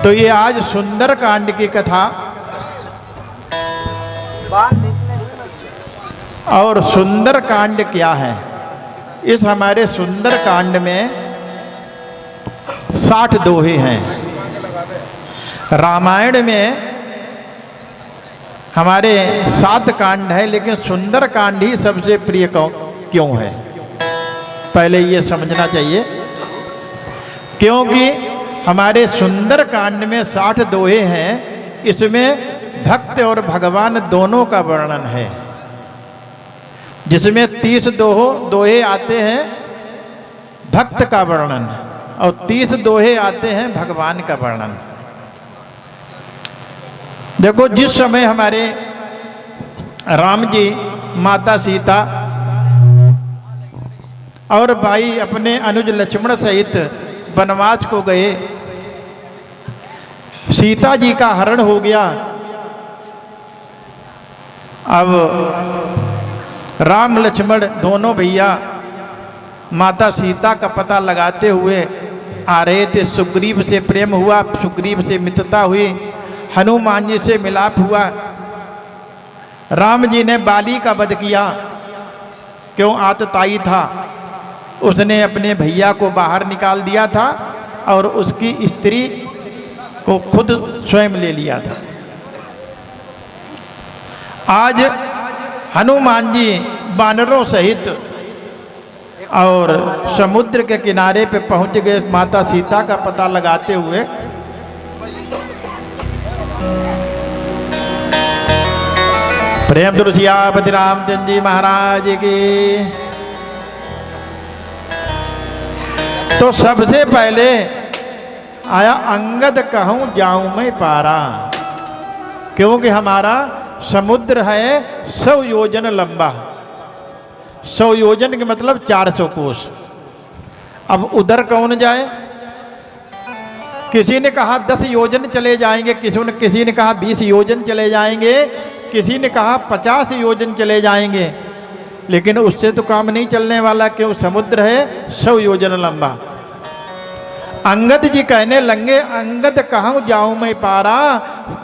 तो ये आज सुंदर कांड की कथा। और सुंदर कांड क्या है? इस हमारे सुंदर कांड में 60 दोहे हैं। रामायण में हमारे 7 कांड है, लेकिन सुंदर कांड ही सबसे प्रिय क्यों है? पहले ये समझना चाहिए, क्योंकि हमारे सुंदर कांड में 60 दोहे हैं। इसमें भक्त और भगवान दोनों का वर्णन है, जिसमें 30 दोहे आते हैं भक्त का वर्णन और 30 दोहे आते हैं भगवान का वर्णन। देखो, जिस समय हमारे राम जी, माता सीता और भाई अपने अनुज लक्ष्मण सहित वनवास को गए, सीता जी का हरण हो गया। अब राम लक्ष्मण दोनों भैया माता सीता का पता लगाते हुए आ रहे थे। सुग्रीव से प्रेम हुआ, सुग्रीव से मित्रता हुई, हनुमान जी से मिलाप हुआ। राम जी ने बाली का वध किया, क्यों? आतताई था, उसने अपने भैया को बाहर निकाल दिया था और उसकी स्त्री को खुद स्वयं ले लिया था। आज हनुमान जी वानरों सहित और समुद्र के किनारे पे पहुंच गए माता सीता का पता लगाते हुए। प्रेम दुर्सियापति रामचंद्र जी महाराज की। तो सबसे पहले आया अंगद कहूं जाऊं मैं पारा, क्योंकि हमारा समुद्र है 100 योजन लंबा। 100 योजन के मतलब 400 कोस। अब उधर कौन जाए? किसी ने कहा 10 योजन चले जाएंगे, किसी ने कहा 20 योजन चले जाएंगे, किसी ने कहा 50 योजन चले जाएंगे, लेकिन उससे तो काम नहीं चलने वाला, क्यों? समुद्र है 100 योजन लंबा। अंगद जी कहने लगे, अंगद कहूं जाऊं मैं पारा,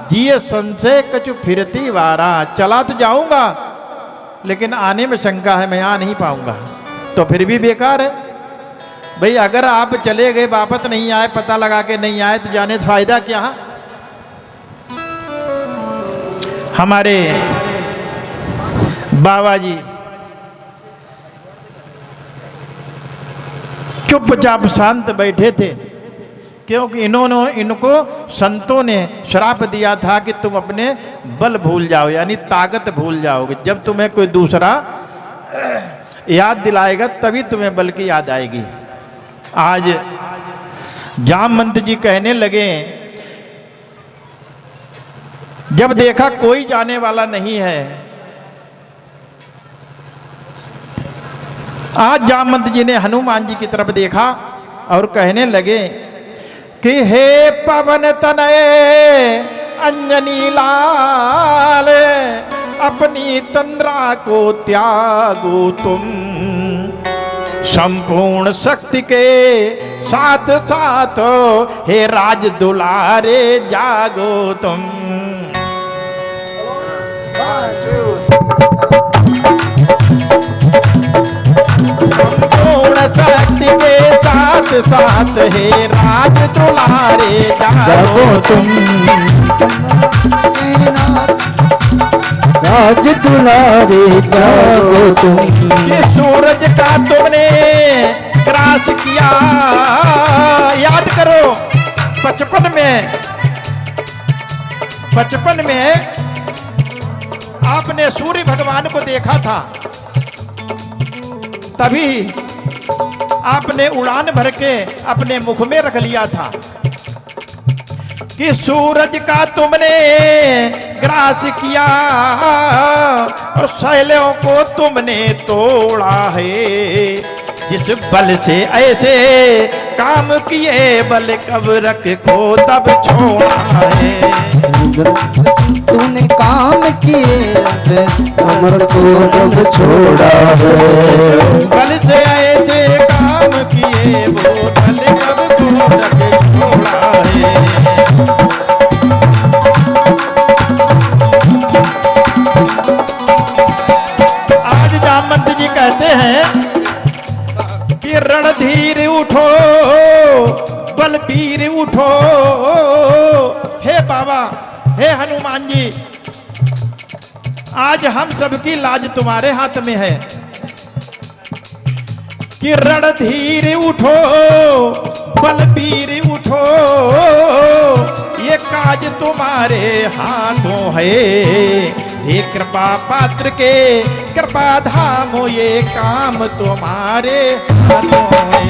जिए संशय कछु फिरती वारा। चला तो जाऊंगा, लेकिन आने में शंका है, मैं आ नहीं पाऊंगा। तो फिर भी बेकार है भाई। अगर आप चले गए, वापस नहीं आए, पता लगा के नहीं आए, तो जाने से फायदा क्या? हमारे बाबा जी चुपचाप शांत बैठे थे, क्योंकि इनको संतों ने श्राप दिया था कि तुम अपने बल भूल जाओ, यानी ताकत भूल जाओगे। जब तुम्हें कोई दूसरा याद दिलाएगा तभी तुम्हें बल की याद आएगी। आज जामवंत जी कहने लगे, जब देखा कोई जाने वाला नहीं है, आज जामवंत जी ने हनुमान जी की तरफ देखा और कहने लगे कि हे पवन तनय अंजनी लाल, अपनी तंद्रा को त्यागो तुम, संपूर्ण शक्ति के साथ साथ हे राज दुलारे जागो तुम। संपूर्ण शक्ति के साथ साथ हे राज दुलारे जागो तुम, राज दुलारे जागो तुम। ये सूरज का तुमने ग्रास किया, याद करो बचपन में आपने सूर्य भगवान को देखा था, तभी आपने उड़ान भर के अपने मुख में रख लिया था कि सूरज का तुमने ग्रास किया और शैलों को तुमने तोड़ा है। जिस बल से ऐसे काम किए, बल कब रख को तब छोड़ा है। तूने काम किए अमर को तब छोड़ा है। बल से ऐसे काम किए, वो बल कब को रख छोड़ा है। हे हनुमान जी, आज हम सबकी लाज तुम्हारे हाथ में है कि रणधीर उठो, बलबीर उठो, ये काज तुम्हारे हाथों है। हे कृपा पात्र के कृपा धामो, ये काम तुम्हारे हाथों है।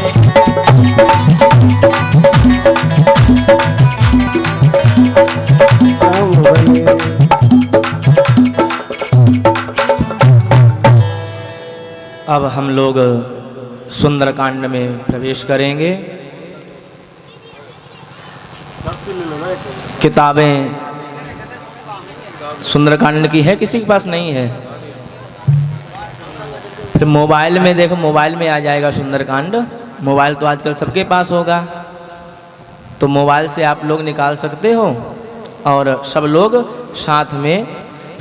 अब हम लोग सुंदरकांड में प्रवेश करेंगे। किताबें सुंदरकांड की है, किसी के पास नहीं है? फिर मोबाइल में देखो, मोबाइल में आ जाएगा सुंदरकांड। मोबाइल तो आजकल सबके पास होगा, तो मोबाइल से आप लोग निकाल सकते हो और सब लोग साथ में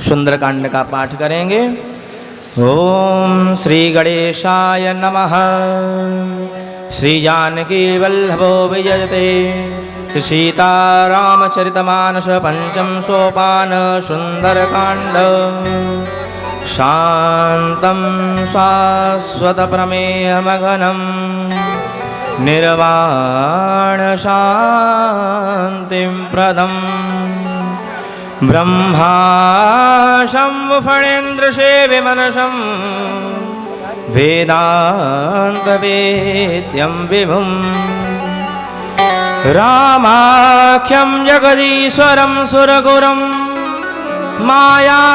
सुंदरकांड का पाठ करेंगे। ओम श्री गणेशाय नमः। श्री जानकी वल्लभो विजयते। श्री सीतारामचरितमानस पंचम सोपान सुंदरकांड। शांतं शाश्वत प्रमेयमघनं निर्वाण शांतिं प्रदम्। ब्रह्मा शंभु फणेन्द्र सेव्यमनसं वेदांत वेद्यं विभुं। रामाख्यं जगदीश्वरं सुरगुरुं मायामनुष्यं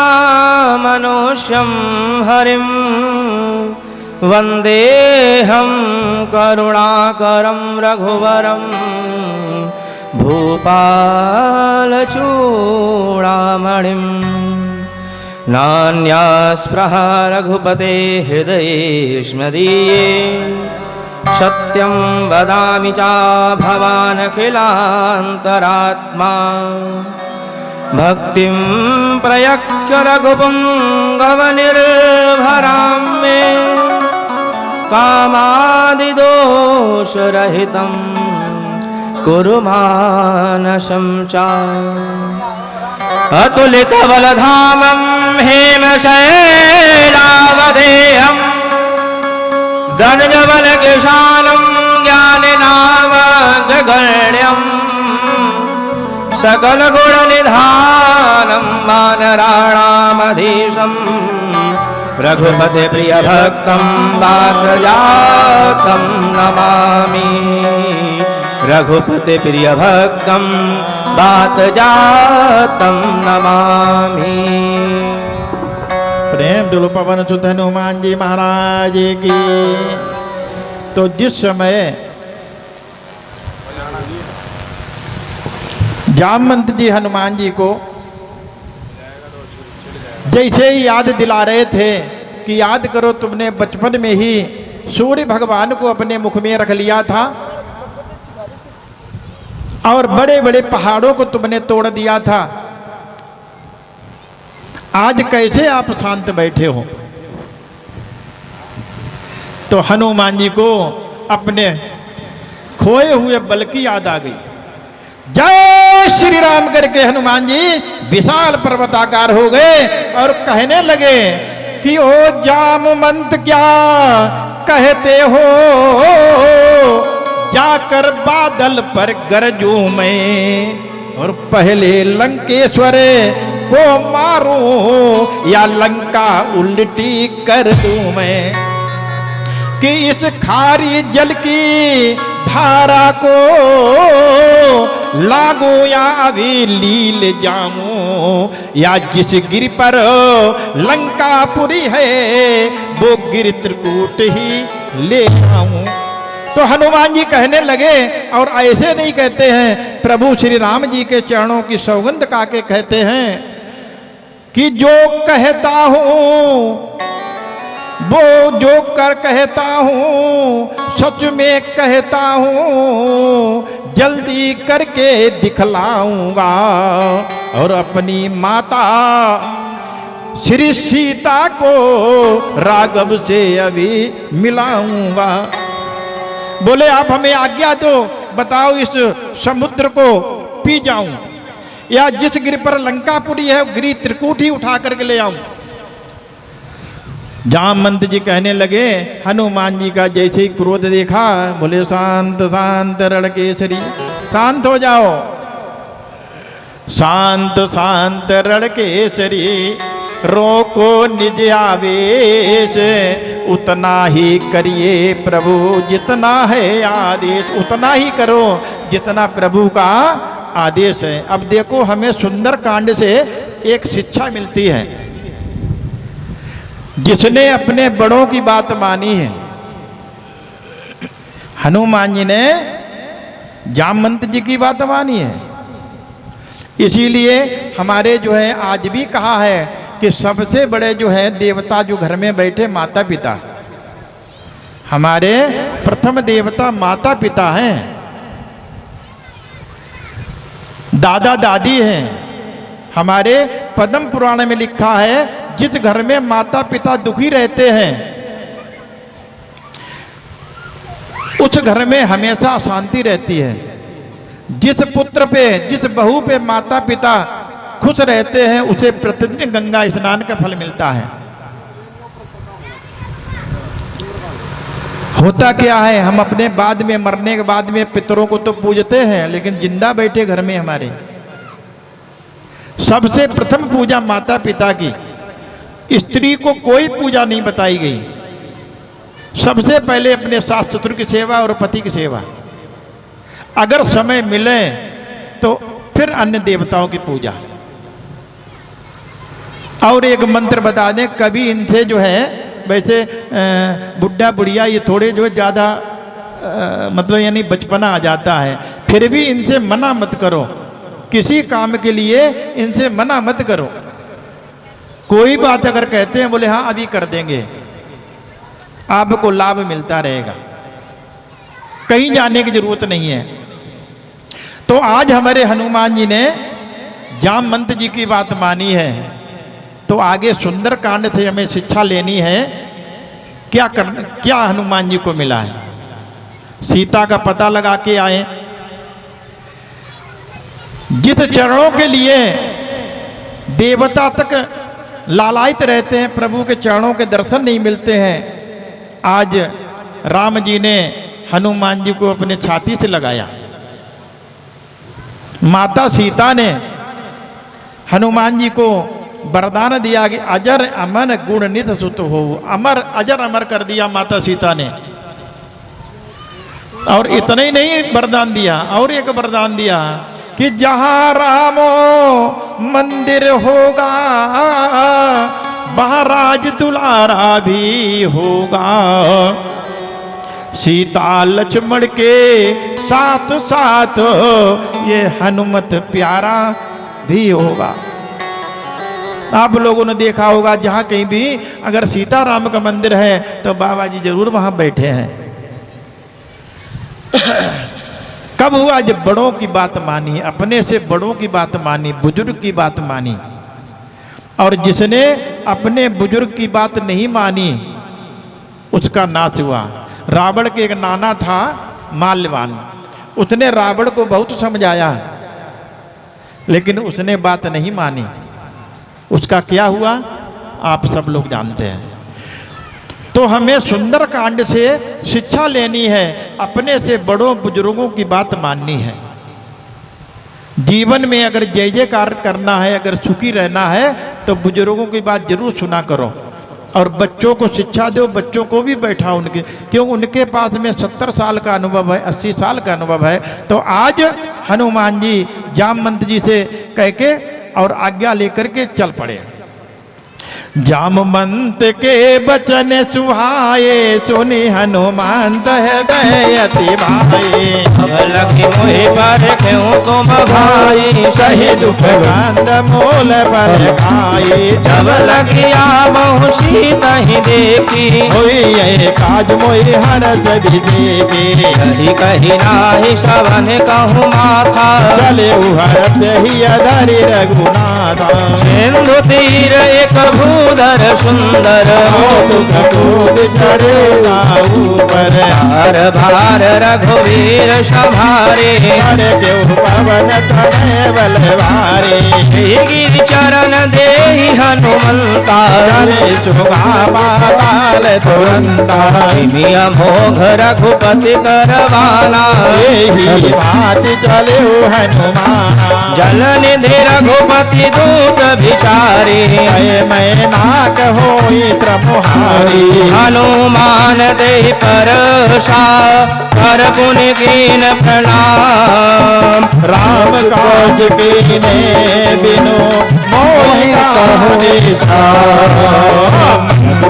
हरिं वन्देऽहं करुणाकरं रघुवरं भूपालचूडामणिं। नान्यास्पृहा रघुपते हृदयेष्मदीये। सत्यं वदामि चा भवानखिलान्तरात्मा। भक्तिं प्रयच्छ रघुपुङ्गवनिर्भरां मे। कामादिदोषरहितं कुरु मानसं च। अतुलितबलधामं हेमशैलावधेयं। धनुजबलकिशानं ज्ञानिनामग्रगण्यं। सकलगुणनिधानं वानराणामधीशं। रघुपतिप्रियभक्तं वातजातं नमामि। रघुपतिप्रियभक्तं वातजातं नमामि। प्रेम दुल पवन सुत हनुमान जी महाराज की। तो जिस समय जामवंत जी हनुमान जी को जैसे ही याद दिला रहे थे कि याद करो, तुमने बचपन में ही सूर्य भगवान को अपने मुख में रख लिया था और बड़े बड़े पहाड़ों को तुमने तोड़ दिया था। आज कैसे आप शांत बैठे हो? तो हनुमान जी को अपने खोए हुए बल की याद आ गई। जय श्री राम करके हनुमान जी विशाल पर्वताकार हो गए और कहने लगे कि ओ जामवंत क्या कहते हो? जाकर बादल पर गरजूं मैं और पहले लंकेश्वर को मारूं या लंका उल्टी कर दूं मैं। कि इस खारी जल की धारा को लागू या अभी लील जाऊं या जिस गिर पर लंकापुरी है वो गिर त्रिकूट ही ले आऊं। तो हनुमान जी कहने लगे, और ऐसे नहीं कहते हैं, प्रभु श्री राम जी के चरणों की सौगंध का के कहते हैं कि जो कहता हूं वो जो कर कहता हूँ सच में कहता हूँ, जल्दी करके दिखलाऊंगा और अपनी माता श्री सीता को राघव से अभी मिलाऊंगा। बोले आप हमें आज्ञा दो, बताओ इस समुद्र को पी जाऊं या जिस गिर पर लंकापुरी है गिरी त्रिकूट ही उठा करके ले आऊं। जामवंत जी कहने लगे, हनुमान जी का जैसे ही क्रोध देखा, बोले शांत शांत रणकेसरी, शांत हो जाओ। शांत शांत रणकेसरी, रोको निज आवेश, उतना ही करिए प्रभु जितना है आदेश। उतना ही करो जितना प्रभु का आदेश है। अब देखो हमें सुंदर कांड से एक शिक्षा मिलती है। जिसने अपने बड़ों की बात मानी है, हनुमान जी ने जामवंत जी की बात मानी है। इसीलिए हमारे जो है आज भी कहा है कि सबसे बड़े जो है देवता जो घर में बैठे माता पिता, हमारे प्रथम देवता माता पिता हैं, दादा दादी हैं। हमारे पद्म पुराण में लिखा है, जिस घर में माता पिता दुखी रहते हैं उस घर में हमेशा अशांति रहती है। जिस पुत्र पे, जिस बहू पे माता पिता खुश रहते हैं उसे प्रतिदिन गंगा स्नान का फल मिलता है। होता क्या है, हम अपने बाद में मरने के बाद में पितरों को तो पूजते हैं, लेकिन जिंदा बैठे घर में हमारे सबसे प्रथम पूजा माता पिता की। स्त्री को कोई पूजा नहीं बताई गई। सबसे पहले अपने सास ससुर की सेवा और पति की सेवा। अगर समय मिले तो फिर अन्य देवताओं की पूजा। और एक मंत्र बता दें, कभी इनसे जो है, वैसे बुढ़ा बुढ़िया ये थोड़े जो है ज़्यादा मतलब यानी बचपना आ जाता है, फिर भी इनसे मना मत करो। किसी काम के लिए इनसे मना मत करो। कोई बात अगर कहते हैं, बोले हाँ अभी कर देंगे, आपको लाभ मिलता रहेगा, कहीं जाने की जरूरत नहीं है। तो आज हमारे हनुमान जी ने जामवंत जी की बात मानी है, तो आगे सुंदर कांड से हमें शिक्षा लेनी है। क्या हनुमान जी को मिला है? सीता का पता लगा के आए। जिस चरणों के लिए देवता तक लालायित रहते हैं, प्रभु के चरणों के दर्शन नहीं मिलते हैं, आज राम जी ने हनुमान जी को अपने छाती से लगाया। माता सीता ने हनुमान जी को वरदान दिया कि अजर अमन गुण नित सुत हो। अमर अजर अमर कर दिया माता सीता ने। और इतना ही नहीं वरदान दिया, और एक वरदान दिया कि जहाँ रामो मंदिर होगा वहाँ राज दुलारा भी होगा। सीता लक्ष्मण के साथ साथ ये हनुमत प्यारा भी होगा। आप लोगों ने देखा होगा, जहाँ कहीं भी अगर सीताराम का मंदिर है तो बाबा जी जरूर वहाँ बैठे हैं। कब हुआ? जब बड़ों की बात मानी, अपने से बड़ों की बात मानी, बुजुर्ग की बात मानी। और जिसने अपने बुजुर्ग की बात नहीं मानी उसका नाश हुआ। रावण के एक नाना था माल्यवान, उसने रावण को बहुत समझाया लेकिन उसने बात नहीं मानी। उसका क्या हुआ आप सब लोग जानते हैं। तो हमें सुंदर कांड से शिक्षा लेनी है, अपने से बड़ों बुजुर्गों की बात माननी है। जीवन में अगर जय जयकार करना है, अगर सुखी रहना है तो बुजुर्गों की बात जरूर सुना करो। और बच्चों को शिक्षा दो, बच्चों को भी बैठा उनके, क्यों उनके पास में 70 साल का अनुभव है, 80 साल का अनुभव है। तो आज हनुमान जी जामवंत जी से कह के और आज्ञा लेकर के चल पड़े। जामवंत के बचन सुहाए, सुनी हनुमंत हृदय अति भाए। लखी मोहि पर क्यों तुम भाई, सही दुख गंध मूल पर खाए। जब लखिया बहु सीता ही देखी, होई ये काज मोहि हरस विजेगी। कही कही नाही श्रवण कहूँ माथा, चले हरस ही अधरि रघुनाथा। सिंधु तीर एक भू मधुधर सुंदर मुख खूब चढ़ेगा ऊपर भार भार रघुवीर सभारे हर क्यों पवन तने बलवारे गिर चरण देहि हनुमंता करे सुगा पाताल तुरंता मिया मोघ रघुपति करवाला यही बात चले हनुमाना जल निधि रघुपति दूत विचारे मैं नाक होई प्रमुहारी हनुमान दे परसा कर पुनि कीन प्रणाम राम काज कीने बिनु मोहि कहानी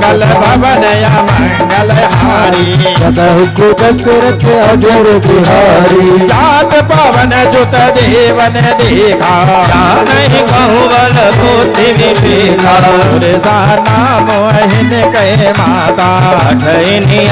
मंगल भवन या मंगल हारी जगहु दशरथ अजर बिहारी जात पवन जुत देवन देखा नहीं कहूँ बल बुद्धि विवेका नाम मोहिन कहे माता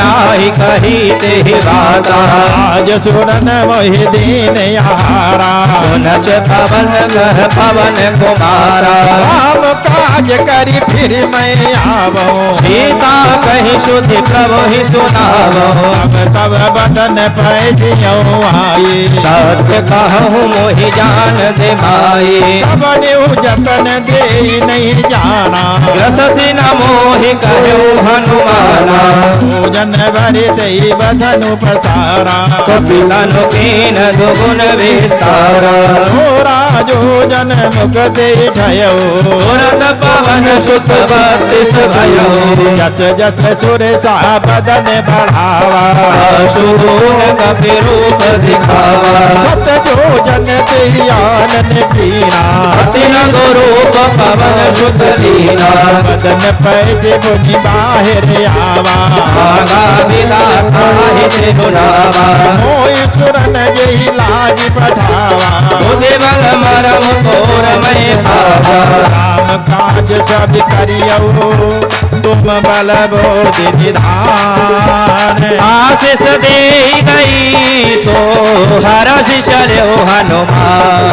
आई कही ते बाता आज सुरन मोहि दीन यारा सुनच पवन कह पवन कुमारा राम काज करी फिर मैं आवो सीता कही सुधि प्रभु ही सुनावो अब तब बदन पैदियो आई सत्य कहूँ मोहि जान दे माई तब न्यू जतन दे नहीं जाना ग्रससी न मोहि कहूँ हनुमाना पूजन भरि दई बधनु पसारा कपितनु कीन दुगुण विस्तारा थोड़ा जो जन मुख दे भयो तुरत पवन सुत बत्तीस भयो जत जत सुर सा बदन बढ़ावा सूर कपि रूप दिखावा सत जो जन ते आनन पीना तीन गुरूप पवन सुत लीला बदन पैद मुनि बाहिर आवा आगा विधाता हिते गुनावा मोहि सुरन यही लाज पठावा मुझे बल मरम घोर मैं पावा राम काज सब करियो तुम बल बोधि निधान आशीष दे गई सो हरष चलो हनुमान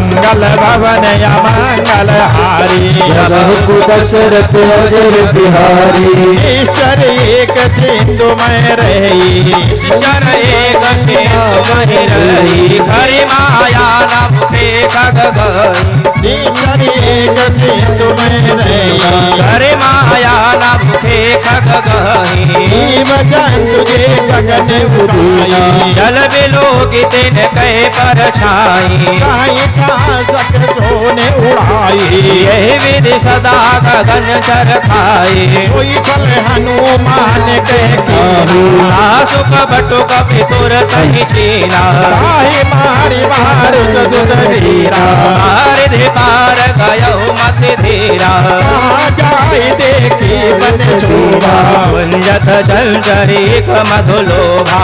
मंगल भवन या मंगल हारी जगहु दशरथ अजर बिहारी ईश्वर एक सिंधु में रही जन एक वही रही हरि माया न मुखे खग गई ईश्वर एक सिंधु में रही हरि माया न मुखे खग गई जीव जन तुझे गगन उड़ाई जल बिलो कितन कहे पर छाई काई का सक सोने उड़ाई यही विधि सदा गगन चर खाई कोई फल हनुमान के कीना सुख बटुक पितुर कही चीना राही मारी मार सजुद वीरा रिधि पार गयो मत धीरा जाई देखी बन शोभा कुंजत जल जरीक मधुलोभा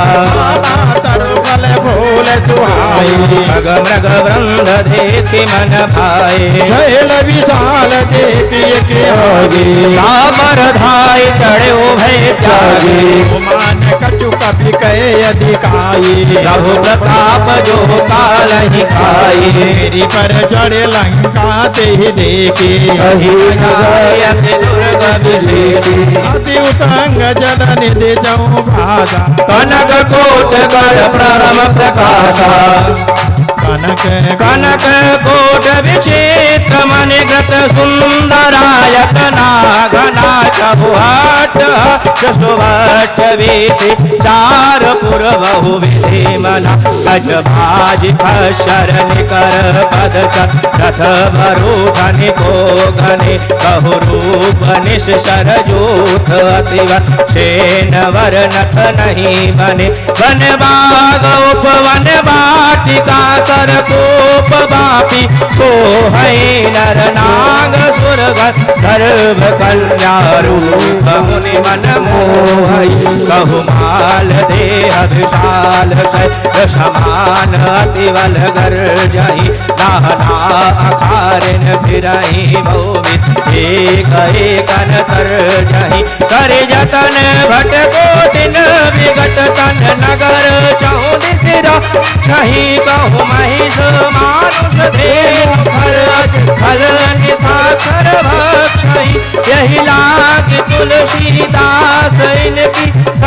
तरुबल फूल सुहाई मग मृग वृंद देति मन भाई शैल विशाल देती के आगे कामर धाई चढ़े भय त्यागी मान कछु कभी कहे अधिकाई प्रभु प्रताप जो काल ही खाई मेरी पर चढ़े लंका ते ही देखी कही अति दुर्ग विभीषी अति उतंग जल निधि जऊ भाषा कनक कोट कर परम प्रकाशा कनक कनक कोट विचित मणिगत सुंदरायत नागना चबुहट सुभट वीति चार पुर बहु विधि मना अज भाज खर निकर पद रथ भरू धनि को घने बहु रूप निशर जूथ अतिवन सेन वर नथ नहीं बने वन बाग उपवन वाटिका सरकोप बापी सो है नर नाग सुरग गर्भ कन्या रूप मुनि मन मोहई कहु माल देह विशाल शैल समान अतिबल गर जही नाना अखारिन फिरही भौमित एक एकन कर जही कर जतन भट को दिन विगत तन नगर चौद सिरा नहीं कहु महिष मानुष देव फल निशाचर भक्षय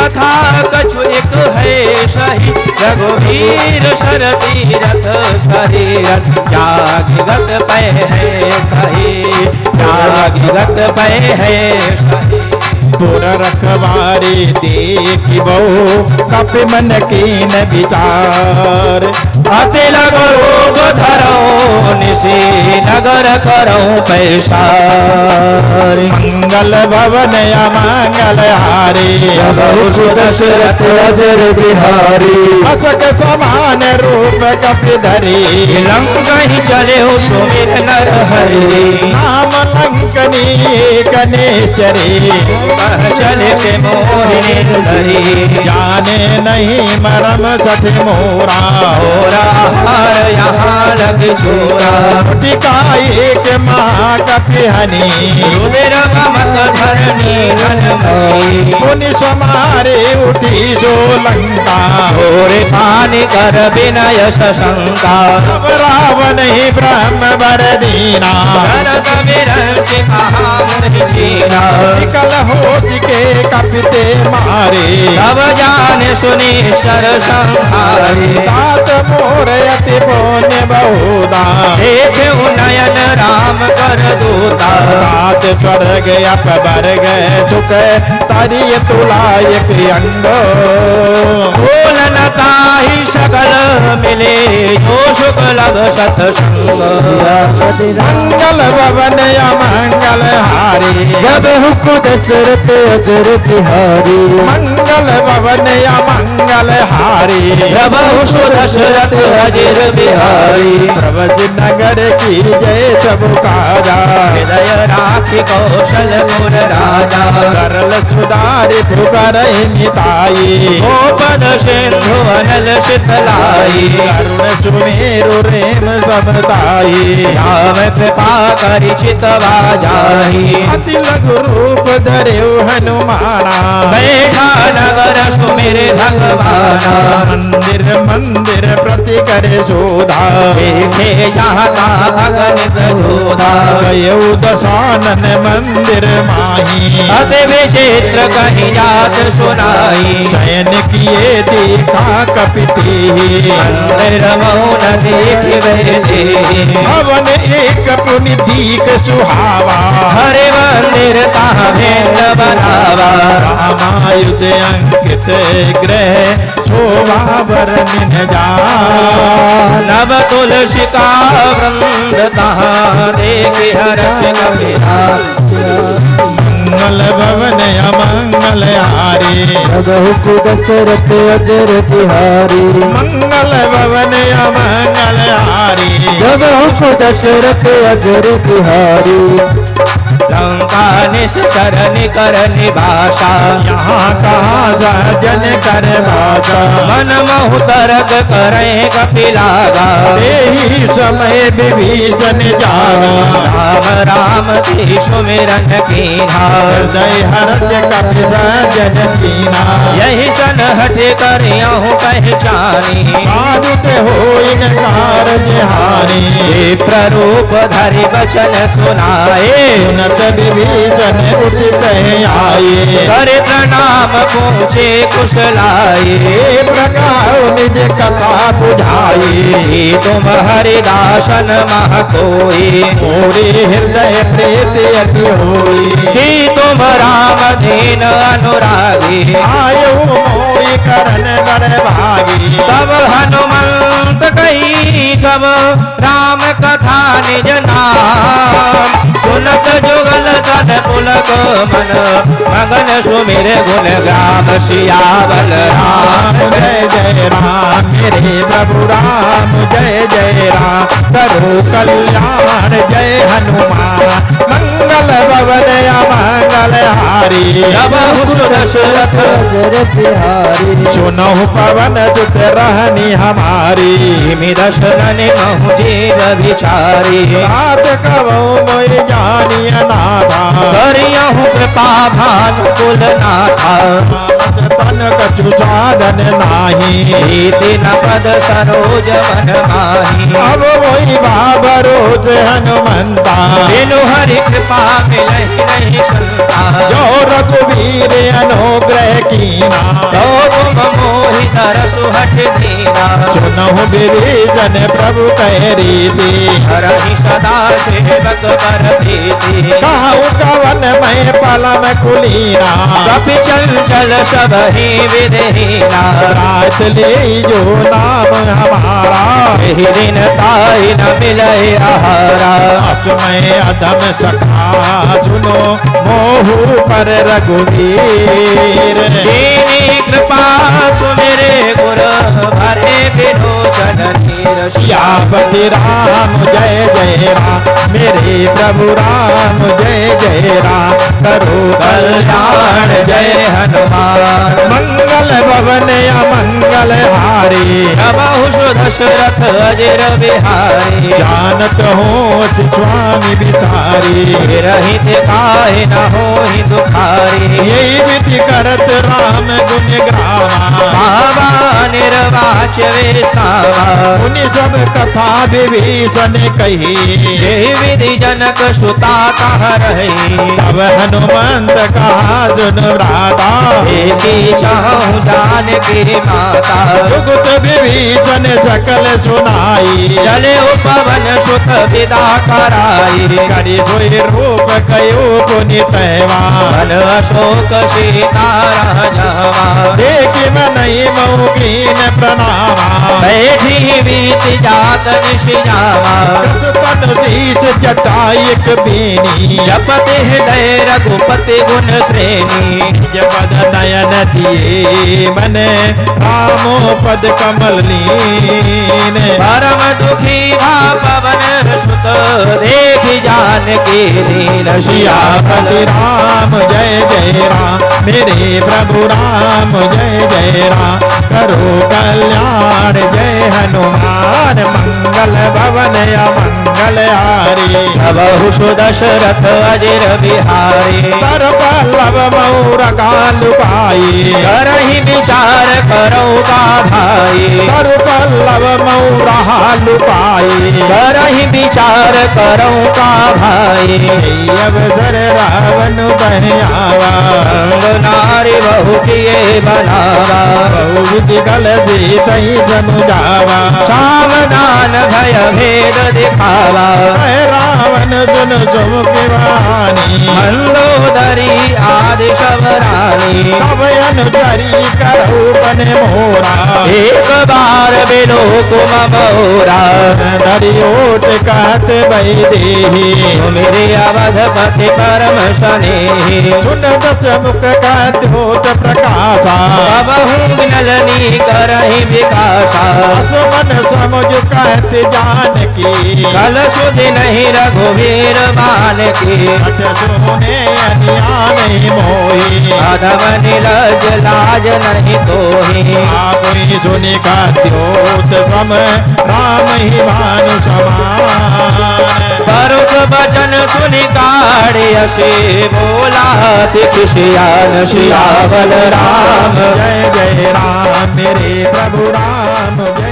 कथा कछु एक है सही, रघुवीर शरतीरथ शरीरथ त्यागिगत पै है सही, त्यागिगत पै है सही। पुर रखवारी देखिबो कपि मन कीन विचार, अति लगो रोग धरो निशी नगर करो पैसार। मंगल भवन अमंगल हारी, बहु दशरथ अजर बिहारी, असक समान रूप कपि धरी, लंक ही चले हो सुमिर नर हरि, नाम लंकनी एक निश्चरी, चले से मोहिनी धरी, जाने नहीं मरम सठ मोरा, होरा हार यहाँ लग छोरा, टिकाई के महाकपि हनी, मेरा मत धरनी घन पुनि समारे उठी जो लंका, होरे पानी कर विनय शंका, अब रावण ही ब्रह्म वर दीना, निकल हो के कपिते मारे, तब जाने सुनी सर संहारे, तात मोर अति पुण्य बहुदा, देखे नयन राम कर दूता, रात स्वर्ग अपवर्ग सुख तरिय तुलाय अंगो, बोलन ताहि सकल मिले जो सुख लभ सतसंग, मंगल भवन अमंगल हारी, जब हुक्म दशरथ अजर बिहारी, मंगल भवन अमंगल हारी, प्रभु दशरथ अजर बिहारी, प्रवज नगर की जय सब काजा, हृदय राखि कौशलपुर राजा, सरल सुधारि पुकर मिताई, गोपद सिंधु अनल शीतलाई, करुण सुमेरु रेम समताई, राम कृपा करि चितवा जाहि, अति लघु रूप धर्यो हनुमाना, बैठा नगर सुमिर भगवाना, मंदिर मंदिर प्रति करे शोधा, देखे जाता अगणित धोधा, गयौ दशानन मंदिर माही, अति विचित्र कहीं जात सुनाई, शयन किए देखा कपिति, मंदिर मौन देख बैठे, भवन एक पुनि दीक सुहावा, हरे मंदिर कहाँ भेंट बनावा, रामायुध अंकित ग्रह शोभा वर मिन जा, नव तुलसी का वृंद कहाँ देखे हर्ष कपिता, मंगल भवन अमंगल हारी, बहु दशरथ अजर बिहारी, मंगल भवन अमंगल हारी, जब हुक्म दशरथ अजर बिहारी, लंका निश्चर निकर निभाषा, यहाँ कहा जन कर भाषा, मन महु तरक करें कपिलागा, यही समय विभीषण जाना, राम राम की सुमिरन कीन्हा, हृदय हरज कपि जन कीना, यही सन हटे कर यहूँ पहचानी, साधुत होई न कारज हारी, हे प्ररूप धरि वचन सुनाए, सुनत विभीषण उठित आए, करे प्रणाम पूछे कुशलाए, हे प्रकार निज कथा बुझाई, तुम हरिदासन मह कोई, मोरे हृदय प्रेत अति होई, कि तुम राम दीन अनुरागी, आयु मोई करन बर भागी, तब हनुमंत कही सब राम कथा निज नाम, सुनत जुगल तन पुलक मन मगन सुमिर गुण ग्राम सियावल राम, जय जय राम मेरे प्रभु राम, जय जय राम करो कल्याण, जय हनुमान मंगल भवन अमंगल हारी, जब दशरथ अजर बिहारी, सुनो पवन सुत रहनी हमारी, दशरथ महु जीव विचारी, रात कबो मोय जानिय नाथा, करियहु कृपा भानुकुल नाथा, तन कछु साधन नाही। प्रीति न पद सरोज मन माही। अब वही बाबरोज हनुमंता बिनु हरि कृपा मिलहि नहीं संता। जो रघुवीर अनुग्रह कीना तो तुम मोहि तरसु हठ दीना। सुनहु विभीषण प्रभु कह रीति हरहि सदा सेवक पर प्रीति। कहु कवन मैं पलम कुलीना कपि चंचल सब ही विधहीना। रात ले जो नाम हमारा एहि दिन ताहि न मिलहि आहारा। असमय अधम सखा सुनो मोहु पर रघुवीर। दीनी कृपा सुमिरे गुर भरे विलोचन नीर। सियापति राम जय जय राम मेरे प्रभु राम जय जय राम करो कल्याण जय हनुमान। मंगल भवन अमंगल हारी प्रभु दशरथ अजर बिहारी। जानत हो स्वामी बिचारी रहित काहे न होहि दुखारी। यही विधि करत राम गुण ग्रामा बाबा निर्वाच वेसावा। उन्हीं सब कथा विभीषण कही यही विधि जनक सुता कह रही। तब हनुमंत कहा सुन भ्राता एकी चाहूं जान की माता। जुगत विभीषण सकल सुनाई चले उपवन सुख विदा कराई। करी सोई रूप कयो पुनि तहवा मन अशोक सीता राजवा। देखी मैं नहीं मऊकीन प्रणामा बैठी बीत जात निशियावा। कृष्ण शीश जटायक बेनी जपति हृदय रघुपति गुण श्रेणी। जपद नयन दिए मन रामो पद कमल लीन परम दुखी भा पवन सुत देख जान के दीन। सियापति राम जय जय राम मेरे प्रभु राम जय जय राम करो कल्याण जय हनुमान मंगल भवन अमंगल हारी। बहु सुदशरथ अजर बिहारी। कर पल्लव मऊर गालु पाई करहि विचार करौ का भाई। कर पल्लव मऊर हालु पाई करहि विचार करौ का भाई। अवसर रावण बहयावा अंग नारी बहु किए बनावा। बहु विधि कल सीतई जनु जावा सावधान भय भेद दिखावा। रावण सुन सुमुखी वाणी मंदोदरी आदि सब रानी। अब अनुचरी करहु बन मोरा एक बार बिलो कुम मोरा। दरियोट कहत बही देही मेरे अवधपति परम स्नेही। सुन दस मुख कहत होत प्रकाशा बहु विनलनी करहि विकासा। सुमन समुझ कहत जानकी कल सुधि नहीं रघुवीर मान की। अच सोने अनिया नहीं मोही अधम निलज लाज नहीं तोही। आप ही सुनि का द्योत सम राम ही भानु समान परुष बचन सुनि काढ़ से बोला तिखियान सियावल राम। जय जय राम मेरे प्रभु राम जय